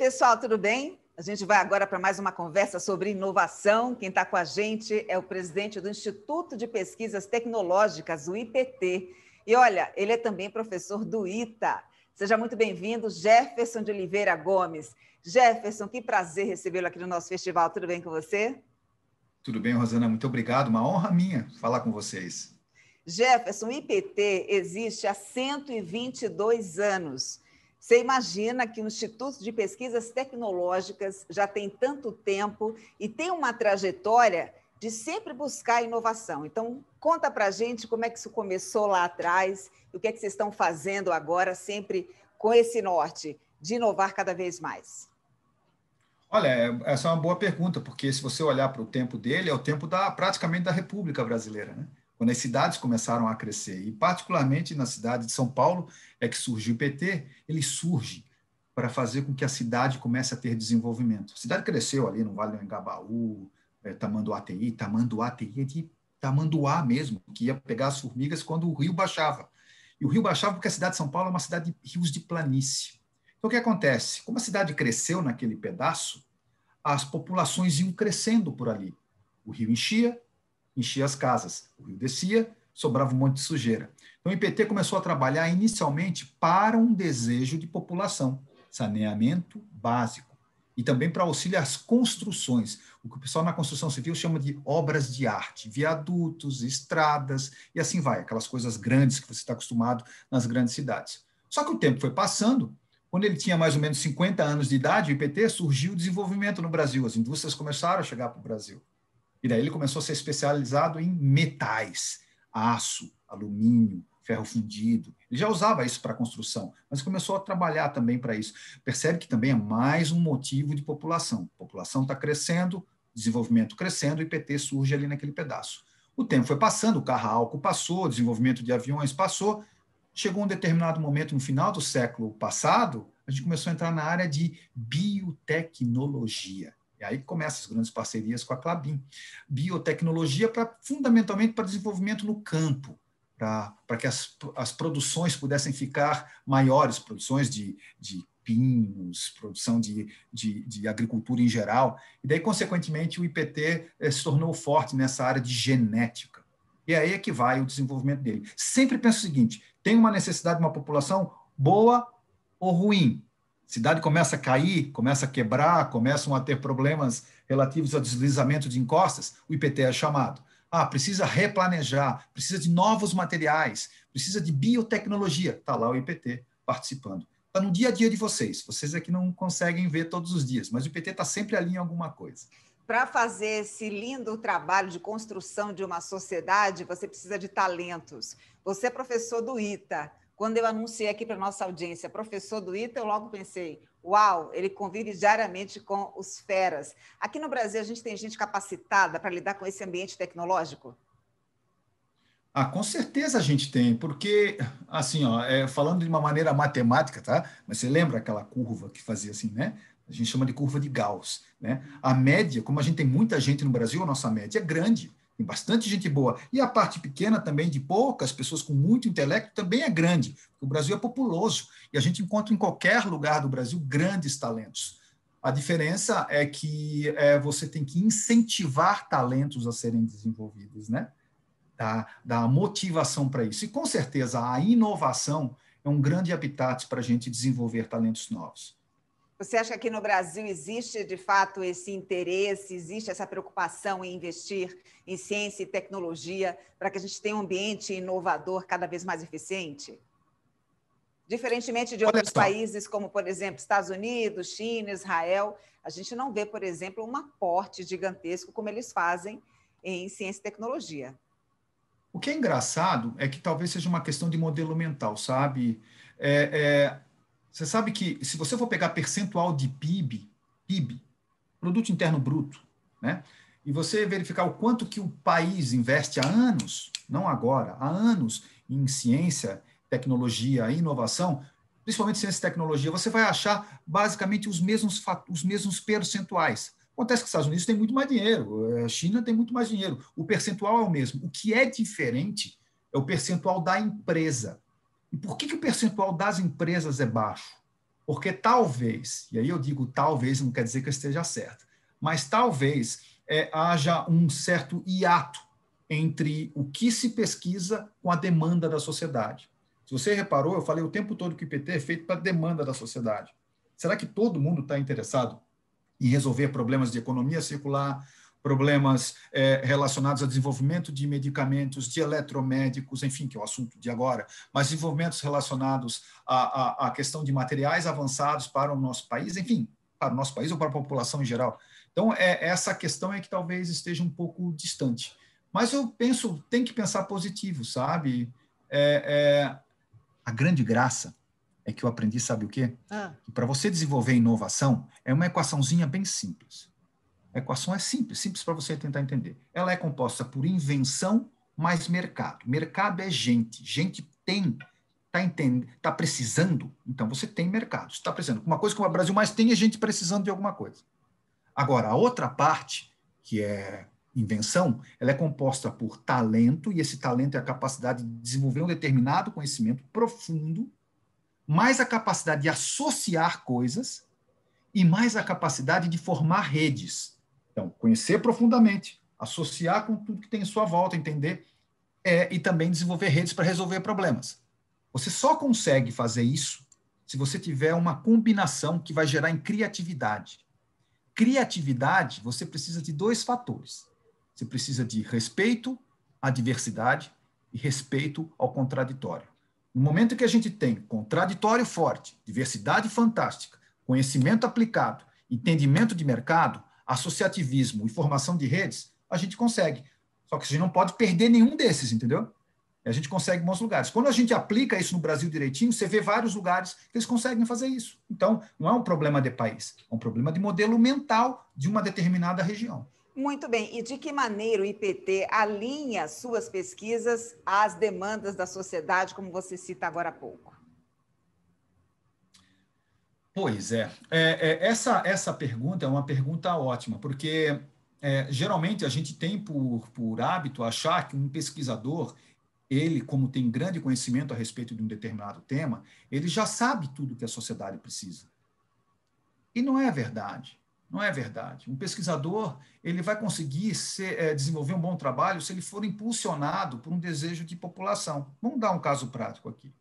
pessoal, tudo bem? A gente vai agora para mais uma conversa sobre inovação. Quem está com a gente é o presidente do Instituto de Pesquisas Tecnológicas, o IPT. E olha, ele é também professor do ITA. Seja muito bem-vindo, Jefferson de Oliveira Gomes. Jefferson, que prazer recebê-lo aqui no nosso festival. Tudo bem com você? Tudo bem, Rosana? Muito obrigado. Uma honra minha falar com vocês. Jefferson, o IPT existe há 122 anos. Você imagina que o Instituto de Pesquisas Tecnológicas já tem tanto tempo e tem uma trajetória de sempre buscar inovação. Então, conta para a gente como é que isso começou lá atrás e o que é que vocês estão fazendo agora, sempre com esse norte de inovar cada vez mais. Olha, essa é uma boa pergunta, porque se você olhar para o tempo dele, é o tempo praticamente da República Brasileira, né? Quando as cidades começaram a crescer, e particularmente na cidade de São Paulo, é que surge o IPT, ele surge para fazer com que a cidade comece a ter desenvolvimento. A cidade cresceu ali no Vale do Engabaú, Tamanduateí é de Tamanduá mesmo, que ia pegar as formigas quando o rio baixava. E o rio baixava porque a cidade de São Paulo é uma cidade de rios de planície. Então, o que acontece? Como a cidade cresceu naquele pedaço, as populações iam crescendo por ali. O rio enchia as casas, o rio descia, sobrava um monte de sujeira. Então, o IPT começou a trabalhar inicialmente para um desejo de população, saneamento básico, e também para auxiliar as construções, o que o pessoal na construção civil chama de obras de arte, viadutos, estradas, e assim vai, aquelas coisas grandes que você está acostumado nas grandes cidades. Só que o tempo foi passando. Quando ele tinha mais ou menos 50 anos de idade, o IPT, surgiu o desenvolvimento no Brasil, as indústrias começaram a chegar para o Brasil. E daí ele começou a ser especializado em metais, aço, alumínio, ferro fundido. Ele já usava isso para construção, mas começou a trabalhar também para isso. Percebe que também é mais um motivo de população. A população está crescendo, desenvolvimento crescendo, o IPT surge ali naquele pedaço. O tempo foi passando, o carro a álcool passou, o desenvolvimento de aviões passou. Chegou um determinado momento, no final do século passado, a gente começou a entrar na área de biotecnologia. E aí começam as grandes parcerias com a Klabin. Biotecnologia fundamentalmente para desenvolvimento no campo, para que as produções pudessem ficar maiores, produções de pinos, produção de agricultura em geral. E daí, consequentemente, o IPT se tornou forte nessa área de genética. E aí é que vai o desenvolvimento dele. Sempre penso o seguinte, tem uma necessidade de uma população boa ou ruim? Cidade começa a cair, começa a quebrar, começam a ter problemas relativos ao deslizamento de encostas, o IPT é chamado. Precisa replanejar, precisa de novos materiais, precisa de biotecnologia. Está lá o IPT participando. Está no dia a dia de vocês. Vocês é que não conseguem ver todos os dias, mas o IPT está sempre ali em alguma coisa. Para fazer esse lindo trabalho de construção de uma sociedade, você precisa de talentos. Você é professor do ITA. Quando eu anunciei aqui para a nossa audiência, professor do ITA, eu logo pensei, uau, ele convive diariamente com os feras. Aqui no Brasil, a gente tem gente capacitada para lidar com esse ambiente tecnológico? Com certeza a gente tem, porque, assim, falando de uma maneira matemática, tá? Mas você lembra aquela curva que fazia assim, né? A gente chama de curva de Gauss, né? A média, como a gente tem muita gente no Brasil, a nossa média é grande, tem bastante gente boa. E a parte pequena também, de poucas pessoas com muito intelecto, também é grande, porque o Brasil é populoso, e a gente encontra em qualquer lugar do Brasil grandes talentos. A diferença é que você tem que incentivar talentos a serem desenvolvidos, né? Da motivação para isso. E, com certeza, a inovação é um grande habitat para a gente desenvolver talentos novos. Você acha que aqui no Brasil existe, de fato, esse interesse, existe essa preocupação em investir em ciência e tecnologia para que a gente tenha um ambiente inovador cada vez mais eficiente? Diferentemente de outros países, como, por exemplo, Estados Unidos, China, Israel, a gente não vê, por exemplo, um aporte gigantesco como eles fazem em ciência e tecnologia. O que é engraçado é que talvez seja uma questão de modelo mental, sabe? Você sabe que se você for pegar percentual de PIB, Produto Interno Bruto, né? E você verificar o quanto que o país investe há anos, não agora, há anos, em ciência, tecnologia e inovação, principalmente ciência e tecnologia, você vai achar basicamente os mesmos percentuais. Acontece que os Estados Unidos têm muito mais dinheiro, a China tem muito mais dinheiro, o percentual é o mesmo. O que é diferente é o percentual da empresa. E por que o percentual das empresas é baixo? Porque talvez, e aí eu digo talvez, não quer dizer que eu esteja certo, mas talvez haja um certo hiato entre o que se pesquisa com a demanda da sociedade. Se você reparou, eu falei o tempo todo que o IPT é feito para a demanda da sociedade. Será que todo mundo está interessado em resolver problemas de economia circular, problemas relacionados ao desenvolvimento de medicamentos, de eletromédicos, enfim, que é o assunto de agora, mas desenvolvimentos relacionados à questão de materiais avançados para o nosso país, enfim, para o nosso país ou para a população em geral? Então, essa questão é que talvez esteja um pouco distante. Mas eu penso, tem que pensar positivo, sabe? A grande graça é que eu aprendi, sabe o quê? Que para você desenvolver inovação, é uma equaçãozinha bem simples. A equação é simples, simples para você tentar entender. Ela é composta por invenção mais mercado. Mercado é gente. Gente está precisando, então você tem mercado. Você está precisando. Uma coisa que o Brasil mais tem é gente precisando de alguma coisa. Agora, a outra parte, que é invenção, ela é composta por talento, e esse talento é a capacidade de desenvolver um determinado conhecimento profundo, mais a capacidade de associar coisas e mais a capacidade de formar redes. Então, conhecer profundamente, associar com tudo que tem em sua volta, entender, e também desenvolver redes para resolver problemas. Você só consegue fazer isso se você tiver uma combinação que vai gerar em criatividade. Criatividade, você precisa de 2 fatores. Você precisa de respeito à diversidade e respeito ao contraditório. No momento que a gente tem contraditório forte, diversidade fantástica, conhecimento aplicado, entendimento de mercado, associativismo e formação de redes, a gente consegue. Só que a gente não pode perder nenhum desses, entendeu? A gente consegue bons lugares. Quando a gente aplica isso no Brasil direitinho, você vê vários lugares que eles conseguem fazer isso. Então, não é um problema de país, é um problema de modelo mental de uma determinada região. Muito bem. E de que maneira o IPT alinha suas pesquisas às demandas da sociedade, como você cita agora há pouco? Pois é. Essa pergunta é uma pergunta ótima, porque geralmente a gente tem por hábito achar que um pesquisador, ele, como tem grande conhecimento a respeito de um determinado tema, ele já sabe tudo que a sociedade precisa. E não é verdade. Não é verdade. Um pesquisador, ele vai conseguir desenvolver um bom trabalho se ele for impulsionado por um desejo de população. Vamos dar um caso prático aqui.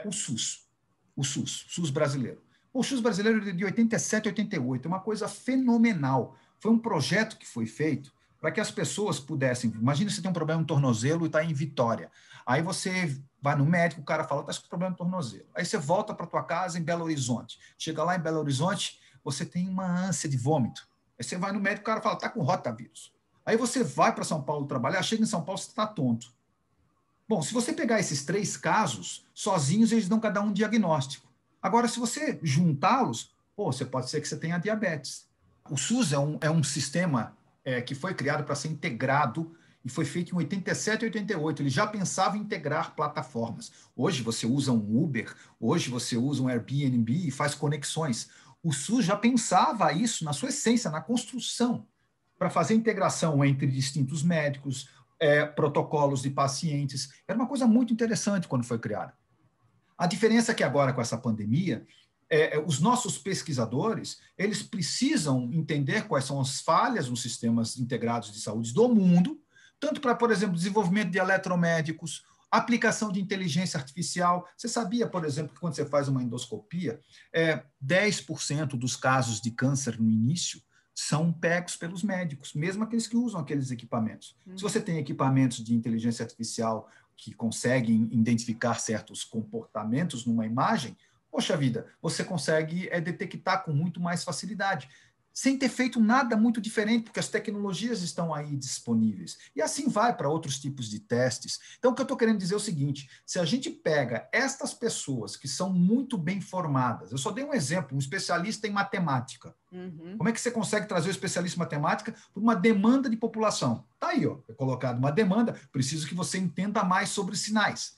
O SUS brasileiro. O SUS brasileiro é de 87 a 88, é uma coisa fenomenal. Foi um projeto que foi feito para que as pessoas pudessem... Imagina você tem um problema no tornozelo e está em Vitória. Aí você vai no médico, o cara fala, está com problema no tornozelo. Aí você volta para tua casa em Belo Horizonte. Chega lá em Belo Horizonte, você tem uma ânsia de vômito. Aí você vai no médico, o cara fala, está com rotavírus. Aí você vai para São Paulo trabalhar, chega em São Paulo, você está tonto. Bom, se você pegar esses 3 casos, sozinhos eles dão cada um diagnóstico. Agora, se você juntá-los, você pode ser que você tenha diabetes. O SUS é um sistema que foi criado para ser integrado e foi feito em 87 e 88. Ele já pensava em integrar plataformas. Hoje você usa um Uber, hoje você usa um Airbnb e faz conexões. O SUS já pensava isso na sua essência, na construção, para fazer integração entre distintos médicos, protocolos de pacientes. Era uma coisa muito interessante quando foi criada. A diferença é que agora, com essa pandemia, os nossos pesquisadores, eles precisam entender quais são as falhas nos sistemas integrados de saúde do mundo, tanto para, por exemplo, desenvolvimento de eletromédicos, aplicação de inteligência artificial. Você sabia, por exemplo, que quando você faz uma endoscopia, 10% dos casos de câncer no início são pegos pelos médicos, mesmo aqueles que usam aqueles equipamentos. Se você tem equipamentos de inteligência artificial que conseguem identificar certos comportamentos numa imagem, poxa vida, você consegue detectar com muito mais facilidade, sem ter feito nada muito diferente, porque as tecnologias estão aí disponíveis. E assim vai para outros tipos de testes. Então, o que eu estou querendo dizer é o seguinte, se a gente pega estas pessoas que são muito bem formadas, eu só dei um exemplo, um especialista em matemática. Como é que você consegue trazer o especialista em matemática para uma demanda de população? Está aí, é colocado uma demanda, preciso que você entenda mais sobre sinais.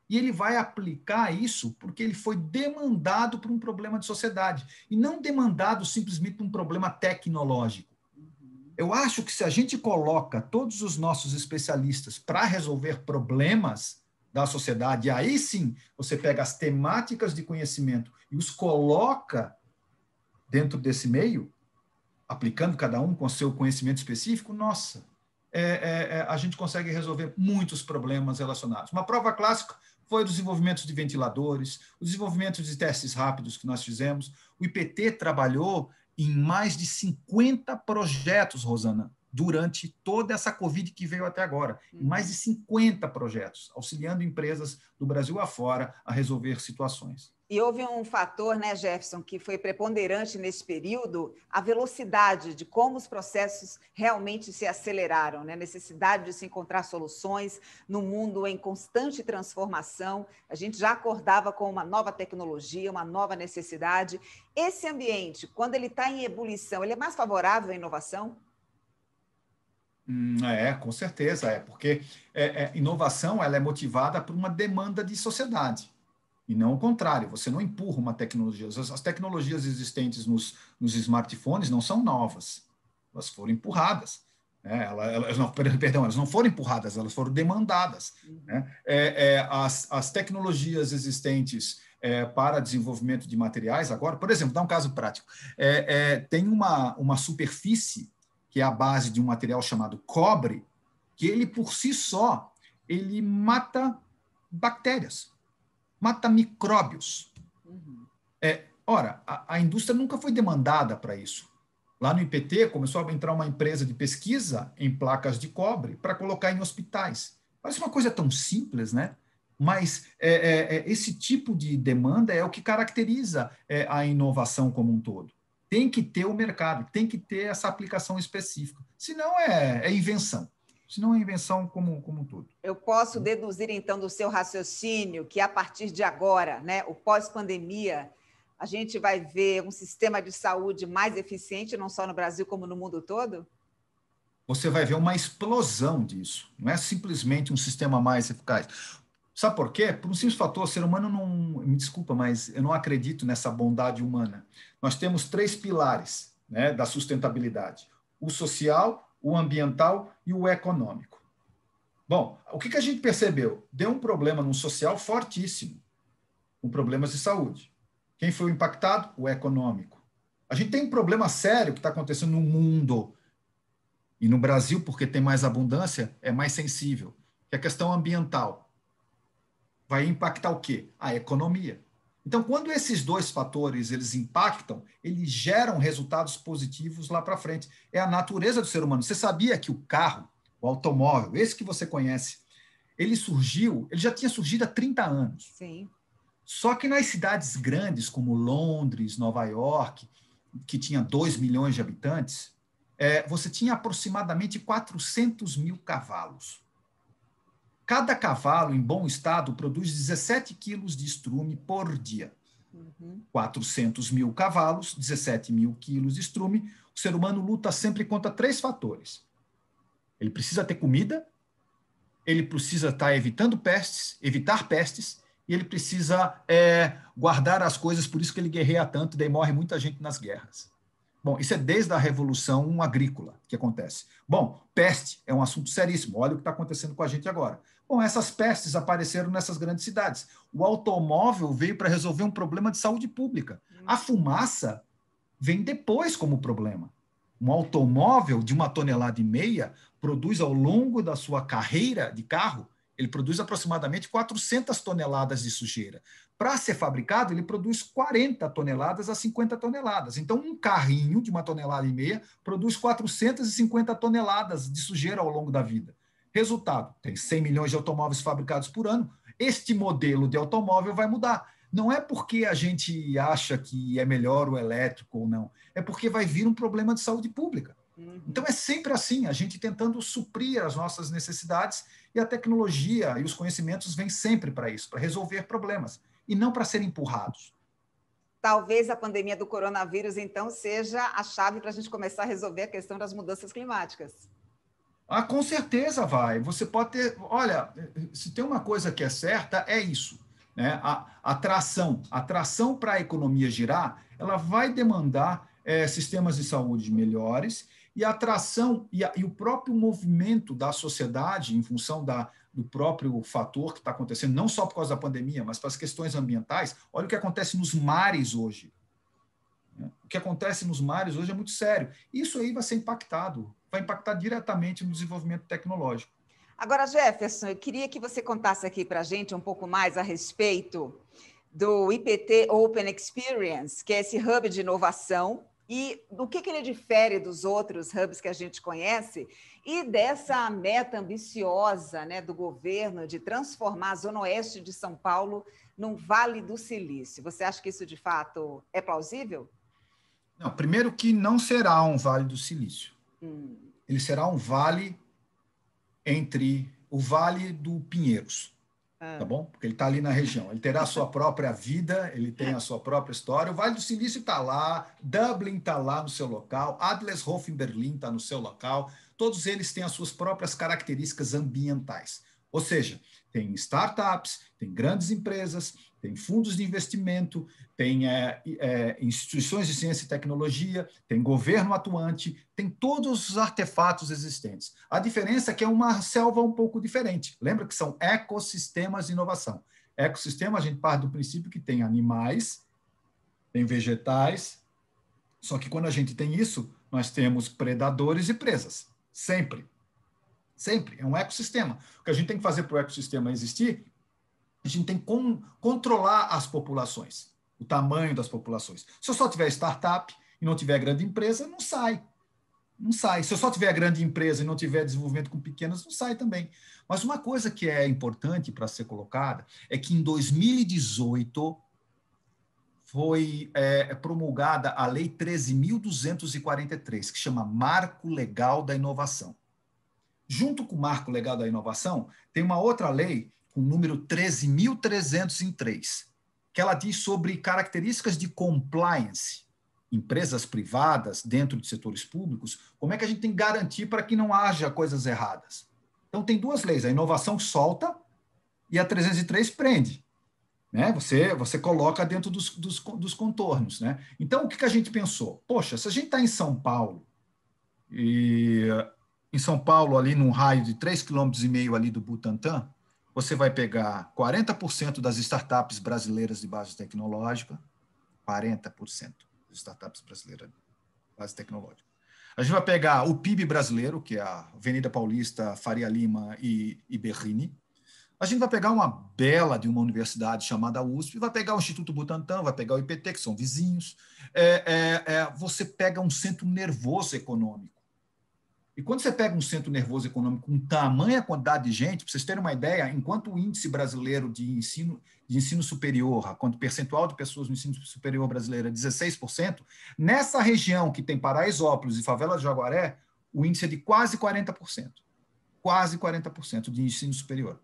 E ele vai aplicar isso porque ele foi demandado por um problema de sociedade e não demandado simplesmente por um problema tecnológico. Eu acho que se a gente coloca todos os nossos especialistas para resolver problemas, da sociedade, e aí sim você pega as temáticas de conhecimento e os coloca dentro desse meio, aplicando cada um com o seu conhecimento específico, nossa, a gente consegue resolver muitos problemas relacionados. Uma prova clássica foi o desenvolvimento de ventiladores, o desenvolvimento de testes rápidos que nós fizemos. O IPT trabalhou em mais de 50 projetos, Rosana, durante toda essa Covid que veio até agora. Mais de 50 projetos, auxiliando empresas do Brasil afora a resolver situações. E houve um fator, né, Jefferson, que foi preponderante nesse período, a velocidade de como os processos realmente se aceleraram, né? A necessidade de se encontrar soluções no mundo em constante transformação. A gente já acordava com uma nova tecnologia, uma nova necessidade. Esse ambiente, quando ele está em ebulição, ele é mais favorável à inovação? Com certeza, porque inovação ela é motivada por uma demanda de sociedade. E não o contrário, você não empurra uma tecnologia. As tecnologias existentes nos smartphones não são novas, elas foram empurradas. Né? Elas não foram empurradas, elas foram demandadas. Né? As tecnologias existentes para desenvolvimento de materiais, agora, por exemplo, dá um caso prático. Tem uma superfície, que é a base de um material chamado cobre, que ele, por si só, ele mata bactérias. Mata micróbios. Ora, a indústria nunca foi demandada para isso. Lá no IPT começou a entrar uma empresa de pesquisa em placas de cobre para colocar em hospitais. Parece uma coisa tão simples, né? Mas esse tipo de demanda é o que caracteriza a inovação como um todo. Tem que ter o mercado, tem que ter essa aplicação específica. Senão é invenção. Senão é invenção como um todo. Eu posso deduzir, então, do seu raciocínio que, a partir de agora, né, o pós-pandemia, a gente vai ver um sistema de saúde mais eficiente, não só no Brasil, como no mundo todo? Você vai ver uma explosão disso. Não é simplesmente um sistema mais eficaz. Sabe por quê? Por um simples fator, o ser humano não... Me desculpa, mas eu não acredito nessa bondade humana. Nós temos 3 pilares, né, da sustentabilidade. O social, o ambiental e o econômico. Bom, o que a gente percebeu? Deu um problema no social fortíssimo, com problemas de saúde. Quem foi impactado? O econômico. A gente tem um problema sério que está acontecendo no mundo. E no Brasil, porque tem mais abundância, é mais sensível. Que é a questão ambiental. Vai impactar o quê? A economia. Então, quando esses 2 fatores eles impactam, eles geram resultados positivos lá para frente. É a natureza do ser humano. Você sabia que o carro, o automóvel, esse que você conhece, ele já tinha surgido há 30 anos. Sim. Só que nas cidades grandes, como Londres, Nova York, que tinha 2 milhões de habitantes, você tinha aproximadamente 400 mil cavalos. Cada cavalo, em bom estado, produz 17 quilos de estrume por dia. 400 mil cavalos, 17 mil quilos de estrume. O ser humano luta sempre contra 3 fatores. Ele precisa ter comida, ele precisa estar evitar pestes, e ele precisa guardar as coisas, por isso que ele guerreia tanto, daí morre muita gente nas guerras. Bom, isso é desde a Revolução Agrícola que acontece. Bom, peste é um assunto seríssimo, olha o que está acontecendo com a gente agora. Bom, essas pestes apareceram nessas grandes cidades. O automóvel veio para resolver um problema de saúde pública. A fumaça vem depois como problema. Um automóvel de 1,5 toneladas produz, ao longo da sua carreira de carro, ele produz aproximadamente 400 toneladas de sujeira. Para ser fabricado, ele produz 40 toneladas a 50 toneladas. Então, um carrinho de 1,5 toneladas produz 450 toneladas de sujeira ao longo da vida. Resultado, tem 100 milhões de automóveis fabricados por ano. Este modelo de automóvel vai mudar. Não é porque a gente acha que é melhor o elétrico ou não. É porque vai vir um problema de saúde pública. Então, é sempre assim, a gente tentando suprir as nossas necessidades, e a tecnologia e os conhecimentos vêm sempre para isso, para resolver problemas, e não para serem empurrados. Talvez a pandemia do coronavírus, então, seja a chave para a gente começar a resolver a questão das mudanças climáticas. Com certeza vai. Você pode ter... Olha, se tem uma coisa que é certa, é isso. Né? A tração para a economia girar, ela vai demandar sistemas de saúde melhores, e a atração e o próprio movimento da sociedade em função do próprio fator que está acontecendo, não só por causa da pandemia, mas para as questões ambientais. Olha o que acontece nos mares hoje. O que acontece nos mares hoje é muito sério. Isso aí vai impactar diretamente no desenvolvimento tecnológico. Agora, Jefferson, eu queria que você contasse aqui para a gente um pouco mais a respeito do IPT Open Experience, que é esse hub de inovação, e do que ele difere dos outros hubs que a gente conhece, e dessa meta ambiciosa, né, do governo de transformar a Zona Oeste de São Paulo num Vale do Silício. Você acha que isso, de fato, é plausível? Não, primeiro que não será um Vale do Silício. Ele será um vale entre o Vale do Pinheiros, tá bom? Porque ele está ali na região. Ele terá a sua própria vida, ele tem a sua própria história. O Vale do Silício está lá, Dublin está lá no seu local, Adlershof em Berlim está no seu local. Todos eles têm as suas próprias características ambientais. Ou seja, tem startups, tem grandes empresas, tem fundos de investimento, tem instituições de ciência e tecnologia, tem governo atuante, tem todos os artefatos existentes. A diferença é que é uma selva um pouco diferente. Lembra que são ecossistemas de inovação. Ecossistema, a gente parte do princípio que tem animais, tem vegetais, só que quando a gente tem isso, nós temos predadores e presas. Sempre. Sempre. É um ecossistema. O que a gente tem que fazer para o ecossistema existir, a gente tem que controlar as populações, o tamanho das populações. Se eu só tiver startup e não tiver grande empresa, não sai. Não sai. Se eu só tiver grande empresa e não tiver desenvolvimento com pequenas, não sai também. Mas uma coisa que é importante para ser colocada é que em 2018 foi promulgada a Lei 13.243, que chama Marco Legal da Inovação. Junto com o Marco Legal da Inovação, tem uma outra lei, com o número 13.303, que ela diz sobre características de compliance, empresas privadas dentro de setores públicos, como é que a gente tem que garantir para que não haja coisas erradas. Então, tem duas leis, a inovação solta e a 303 prende. Né? Você coloca dentro dos contornos. Né? Então, o que a gente pensou? Poxa, se a gente está em São Paulo, e em São Paulo, ali num raio de 3,5 km ali do Butantã, você vai pegar 40% das startups brasileiras de base tecnológica, 40% das startups brasileiras de base tecnológica. A gente vai pegar o PIB brasileiro, que é a Avenida Paulista, Faria Lima e Berrini. A gente vai pegar uma bela de uma universidade chamada USP, vai pegar o Instituto Butantan, vai pegar o IPT, que são vizinhos. Você pega um centro nervoso econômico. E quando você pega um centro nervoso econômico com tamanha quantidade de gente, para vocês terem uma ideia, enquanto o índice brasileiro de ensino superior, quanto percentual de pessoas no ensino superior brasileiro é 16%, nessa região que tem Paraisópolis e Favela de Jaguaré, o índice é de quase 40%. Quase 40% de ensino superior.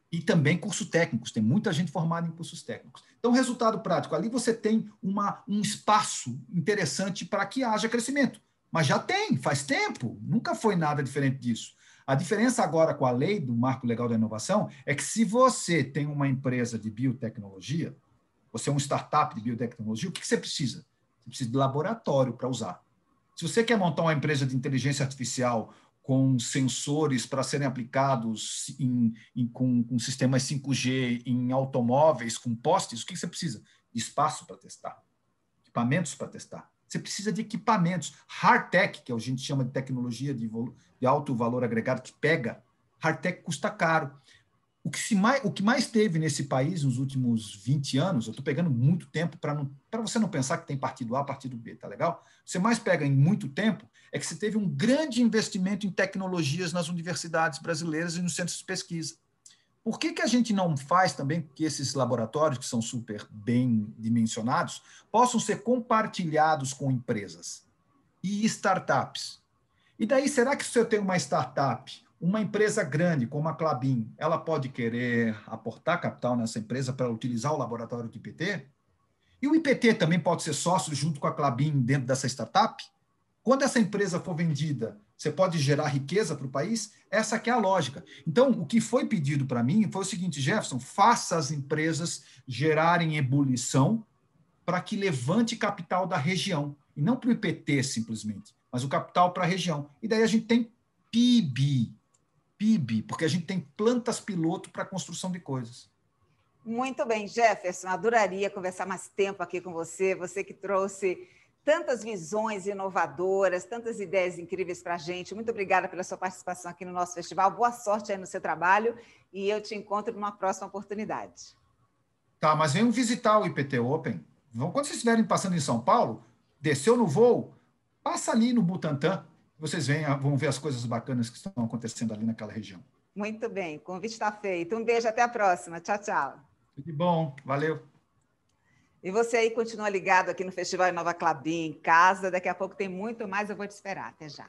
E também cursos técnicos, tem muita gente formada em cursos técnicos. Então, resultado prático, ali você tem um espaço interessante para que haja crescimento. Mas já tem, faz tempo, nunca foi nada diferente disso. A diferença agora com a lei do Marco Legal da Inovação é que se você tem uma empresa de biotecnologia, você é um startup de biotecnologia, o que você precisa? Você precisa de laboratório para usar. Se você quer montar uma empresa de inteligência artificial com sensores para serem aplicados com sistemas 5G em automóveis, com postes, o que você precisa? Espaço para testar, equipamentos para testar. Você precisa de equipamentos. Hardtech, que a gente chama de tecnologia de alto valor agregado, que pega, hardtech custa caro. O que mais teve nesse país nos últimos 20 anos, eu estou pegando muito tempo para você não pensar que tem partido A, partido B, tá legal? Você mais pega em muito tempo é que você teve um grande investimento em tecnologias nas universidades brasileiras e nos centros de pesquisa. Por que a gente não faz também que esses laboratórios, que são super bem dimensionados, possam ser compartilhados com empresas e startups? E daí, será que se eu tenho uma startup, uma empresa grande como a Klabin, ela pode querer aportar capital nessa empresa para utilizar o laboratório do IPT? E o IPT também pode ser sócio junto com a Klabin dentro dessa startup? Quando essa empresa for vendida, você pode gerar riqueza para o país? Essa que é a lógica. Então, o que foi pedido para mim foi o seguinte, Jefferson, faça as empresas gerarem ebulição para que levante capital da região, e não para o IPT simplesmente, mas o capital para a região. E daí a gente tem PIB, porque a gente tem plantas piloto para a construção de coisas. Muito bem, Jefferson, adoraria conversar mais tempo aqui com você, você que trouxe tantas visões inovadoras, tantas ideias incríveis para a gente. Muito obrigada pela sua participação aqui no nosso festival. Boa sorte aí no seu trabalho e eu te encontro numa próxima oportunidade. Tá, mas venham visitar o IPT Open. Quando vocês estiverem passando em São Paulo, desceu no voo, passa ali no Butantã, vocês vão ver as coisas bacanas que estão acontecendo ali naquela região. Muito bem, o convite está feito. Um beijo, até a próxima. Tchau, tchau. Tudo de bom, valeu. E você aí continua ligado aqui no Festival Inova Clabin, em casa. Daqui a pouco tem muito mais, eu vou te esperar. Até já.